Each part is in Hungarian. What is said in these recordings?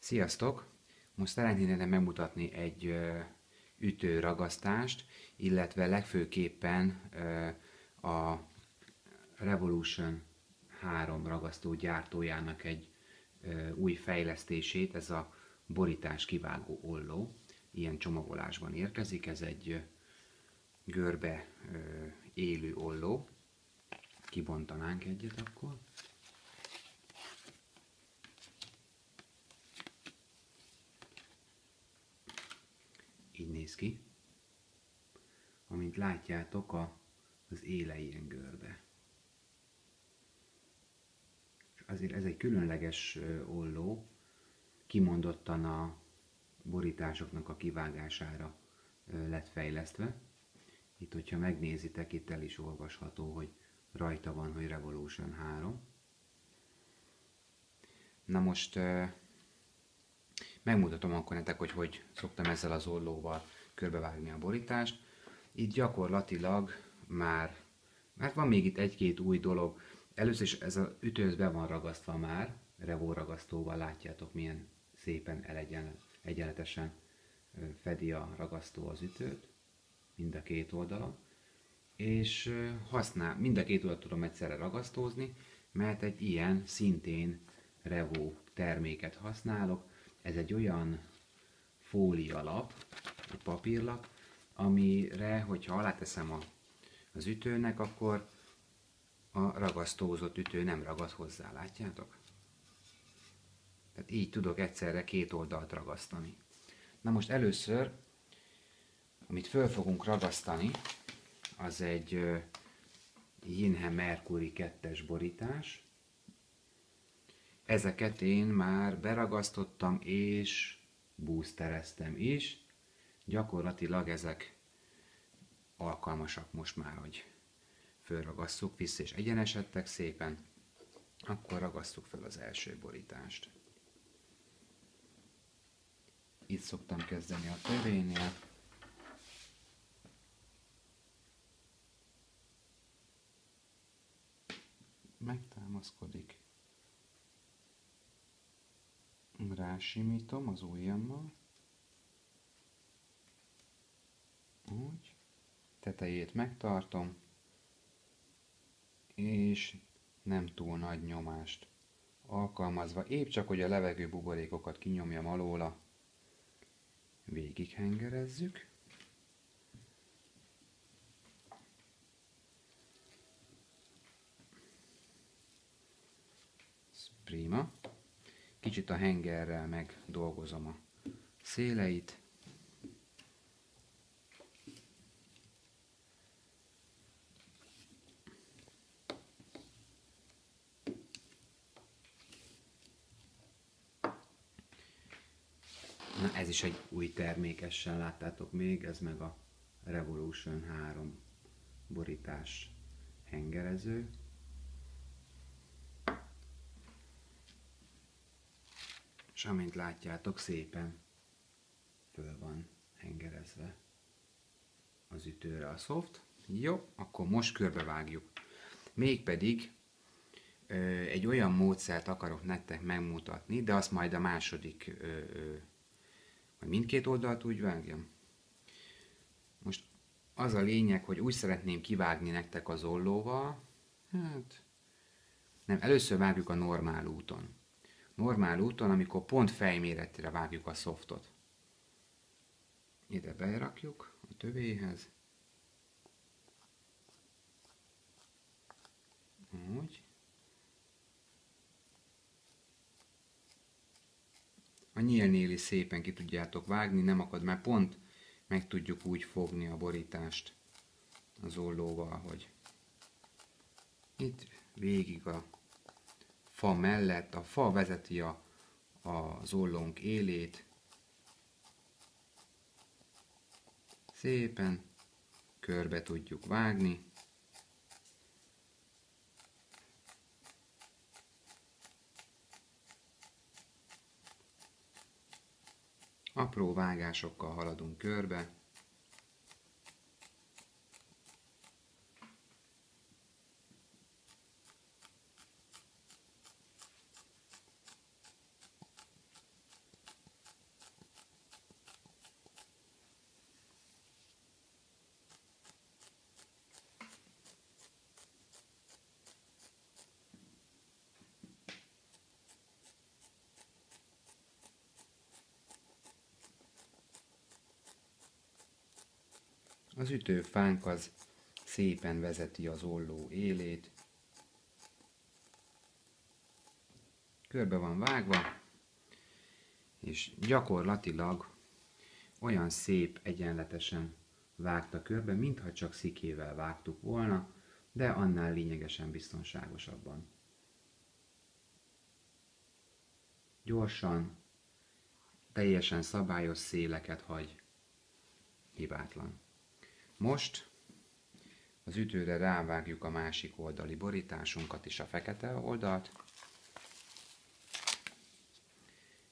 Sziasztok! Most szeretném megmutatni egy ütőragasztást, illetve legfőképpen a Revolution 3 ragasztó gyártójának egy új fejlesztését, ez a borítás kivágó olló. Ilyen csomagolásban érkezik, ez egy görbe élő olló. Kibontanánk egyet akkor. Így néz ki. Amint látjátok, az éle ilyen görbe. És azért ez egy különleges olló, kimondottan a borításoknak a kivágására lett fejlesztve. Itt, hogyha megnézitek, itt el is olvasható, hogy rajta van, hogy Revolution 3. Na most megmutatom akkor nektek, hogy szoktam ezzel az ollóval körbevágni a borítást. Itt gyakorlatilag már van még itt egy-két új dolog. Először is ez az ütőhöz be van ragasztva már, Revo ragasztóval, látjátok milyen szépen egyenletesen fedi a ragasztó az ütőt, mind a két oldalon. És mind a két oldalt tudom egyszerre ragasztózni, mert egy ilyen szintén Revo terméket használok. Ez egy olyan fólialap, egy papírlap, amire, hogyha aláteszem az ütőnek, akkor a ragasztózott ütő nem ragad hozzá, látjátok? Tehát így tudok egyszerre két oldalt ragasztani. Na most először, amit föl fogunk ragasztani, az egy Yinhe Mercury 2-es borítás. Ezeket én már beragasztottam és boostereztem is. Gyakorlatilag ezek alkalmasak most már, hogy fölragasszuk, vissza és egyenesedtek szépen. Akkor ragasszuk fel az első borítást. Itt szoktam kezdeni a tövénél. Megtámaszkodik. Rásimítom az ujjammal. Úgy. Tetejét megtartom. És nem túl nagy nyomást alkalmazva, épp csak, hogy a levegő buborékokat kinyomjam alóla, végighengerezzük. Ez prima. Kicsit a hengerrel megdolgozom a széleit. Na, ez is egy új termékesen láttátok még, ez meg a Revolution 3 borítás hengerező. És amint látjátok, szépen föl van hengerezve az ütőre a szoft. Jó, akkor most körbevágjuk. Mégpedig egy olyan módszert akarok nektek megmutatni, de azt majd a második, vagy mindkét oldalt úgy vágjam. Most az a lényeg, hogy úgy szeretném kivágni nektek az ollóval, hát nem, először vágjuk a normál úton. Normál úton, amikor pont fejméretére vágjuk a szoftot. Ide berakjuk a tövéhez. Úgy. A nyílnél is szépen ki tudjátok vágni, nem akad, mert pont meg tudjuk úgy fogni a borítást az ollóval, hogy itt végig a fa mellett, a fa vezeti az ollónk élét. Szépen körbe tudjuk vágni. Apró vágásokkal haladunk körbe. Az ütőfánk az szépen vezeti az olló élét. Körbe van vágva, és gyakorlatilag olyan szép, egyenletesen vágta körbe, mintha csak szikével vágtuk volna, de annál lényegesen biztonságosabban. Gyorsan, teljesen szabályos széleket hagy, hibátlan. Most az ütőre rávágjuk a másik oldali borításunkat is, a fekete oldalt.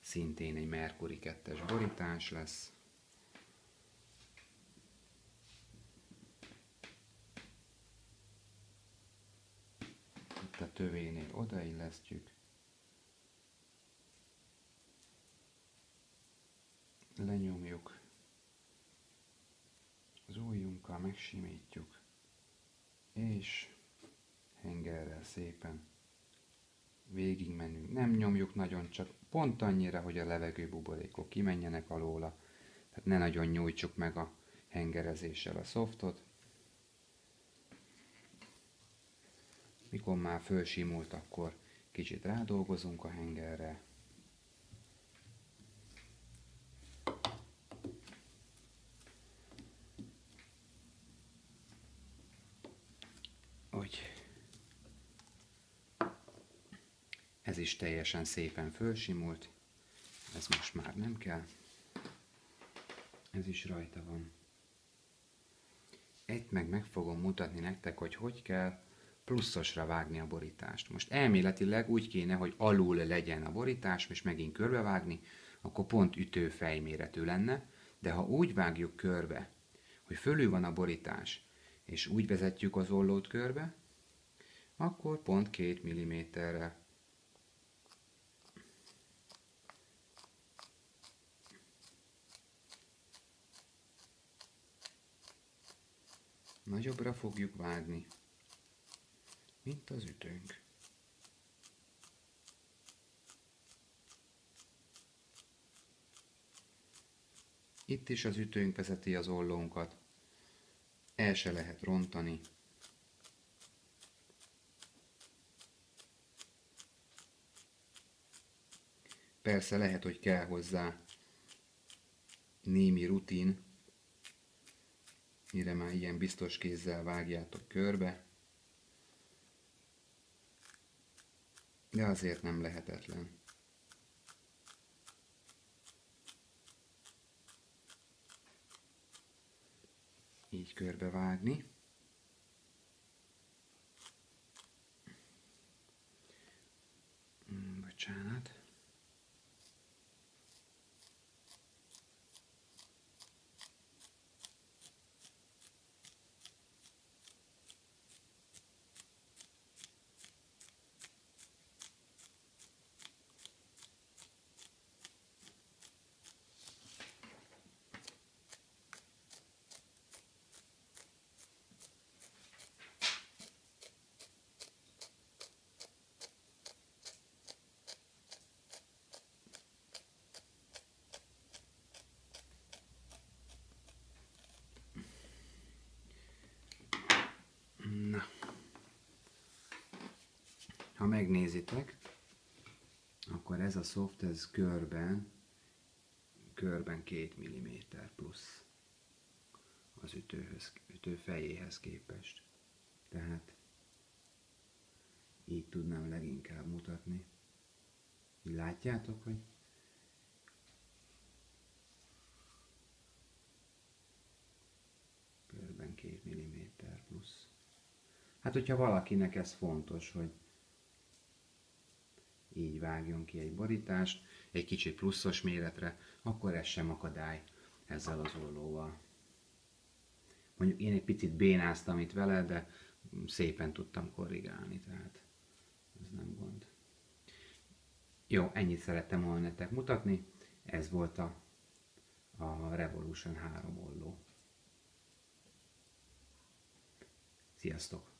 Szintén egy Mercury 2-es borítás lesz. Itt a tövénél odaillesztjük. Lenyomjuk. Az ujjunkkal megsimítjuk. És hengerrel szépen végigmenünk. Nem nyomjuk nagyon, csak pont annyira, hogy a levegő buborékok kimenjenek alóla. Tehát ne nagyon nyújtsuk meg a hengerezéssel a szoftot. Mikor már fölsimult, akkor kicsit rádolgozunk a hengerre. Úgy. Ez is teljesen szépen fölsimult. Ez most már nem kell. Ez is rajta van. Itt meg fogom mutatni nektek, hogy kell pluszosra vágni a borítást. Most elméletileg úgy kéne, hogy alul legyen a borítás, és megint körbevágni, akkor pont ütőfej méretű lenne, de ha úgy vágjuk körbe, hogy fölül van a borítás, és úgy vezetjük az ollót körbe, akkor pont 2 mm-re. Nagyobbra fogjuk vágni, mint az ütőnk. Itt is az ütőnk vezeti az ollónkat. El se lehet rontani. Persze lehet, hogy kell hozzá némi rutin, mire már ilyen biztos kézzel vágjátok körbe, de azért nem lehetetlen. Így körbevágni. Bocsánat. Na, ha megnézitek, akkor ez a szoft, ez körben 2 mm plusz az ütő fejéhez képest. Tehát így tudnám leginkább mutatni. Így látjátok, hogy körben 2 mm plusz. Hát, hogyha valakinek ez fontos, hogy így vágjon ki egy borítást, egy kicsit pluszos méretre, akkor ez sem akadály ezzel az ollóval. Mondjuk én egy picit bénáztam itt vele, de szépen tudtam korrigálni, tehát ez nem gond. Jó, ennyit szerettem volna nektek mutatni, ez volt a Revolution 3 olló. Sziasztok!